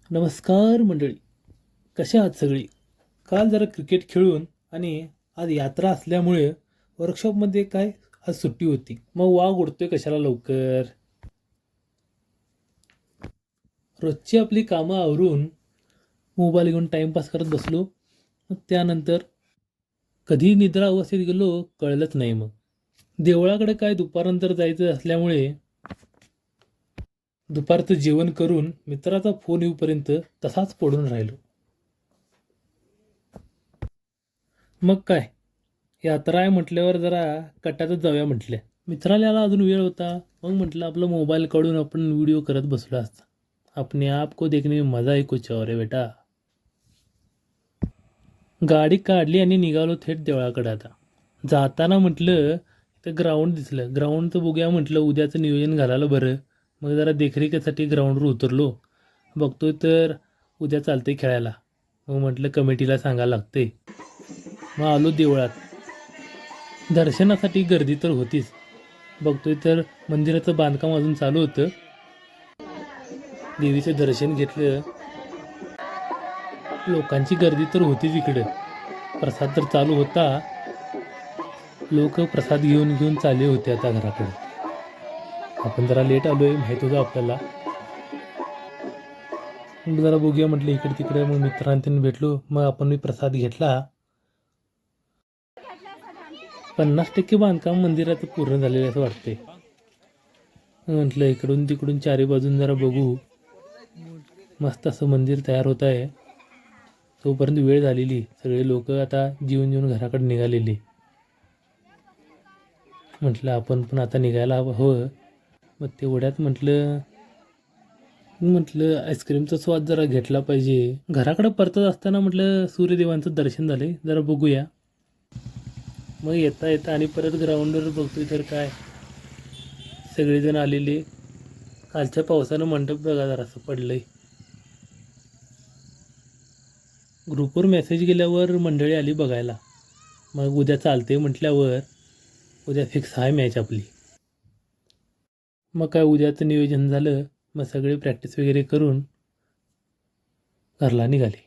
नमस्कार मंडळी, कशा आहात सगळी? काल जरा क्रिकेट खेळून आणि आज यात्रा असल्यामुळे वर्कशॉपमध्ये काय आज सुट्टी होती. मग वाघ उडतोय कशाला लवकर. रोजची आपली कामं आवरून मोबाईल घेऊन टाईमपास करत बसलो. मग त्यानंतर कधी निद्रा अवस्थेत गेलो कळलंच नाही. मग देवळाकडे काय दुपारनंतर जायचं असल्यामुळे दुपारचं जेवण करून मित्राचा फोन येऊपर्यंत तसाच पडून राहिलो. मग काय, यात्रा आहे म्हटल्यावर जरा कट्ट्यातच जाऊया म्हटलं. मित्राला अजून वेळ होता. मग म्हटलं आपलं मोबाईल काढून आपण व्हिडिओ करत बसलो असता. अपने आप को देखने में मजा ही कुछ और है बेटा. गाडी काढली आणि निघालो थेट देवळाकडे. आता जाताना म्हटलं तर ग्राउंड दिसलं. ग्राउंडचं बघूया म्हटलं, उद्याचं नियोजन घालायला बरं. मग जरा देखरेखीसाठी ग्राउंडवर उतरलो. बघतोय तर उद्या चालते खेळायला. मग म्हटलं कमिटीला सांगायला लागते. मग आलो देवळात. दर्शनासाठी गर्दी तर होतीच. बघतोय तर मंदिराचं बांधकाम अजून चालू होतं. देवीचं दर्शन घेतलं. लोकांची गर्दी तर होतीच इकडे. प्रसाद तर चालू होता. लोक प्रसाद घेऊन घेऊन चालले होते आता घराकडे. आपण जरा लेट आलोय माहीत होतं आपल्याला. मग जरा बघूया म्हटलं इकडे तिकडे. मग मित्रांनी भेटलो. मग आपण मी प्रसाद घेतला. 50% बांधकाम मंदिराचं पूर्ण झालेलं असं वाटते. म्हटलं इकडून तिकडून चारी बाजून जरा बघू. मस्त असं मंदिर तयार होत आहे. तोपर्यंत वेळ झालेली. सगळे लोक आता जीवन जीवन घराकडे निघालेली. म्हटलं आपण पण आता निघायला हवं. मग तेवढ्यात म्हटलं आईस्क्रीमचा स्वाद जरा घेतला पाहिजे. घराकडे परतत असताना म्हटलं सूर्यदेवांचं दर्शन झाले, जरा बघूया. मग येता येता आणि परत ग्राउंडवर बघतोय तर काय सगळेजण आलेले. कालच्या पावसानं मंडप बघा जरासं पडलंय. ग्रुपवर मेसेज गेल्यावर मंडळी आली बघायला. मग उद्या चालते म्हटल्यावर उद्या फिक्स आहे मॅच आपली. मग काय उद्याचं नियोजन झालं. मग सगळे प्रॅक्टिस वगैरे करून घरला निघाले.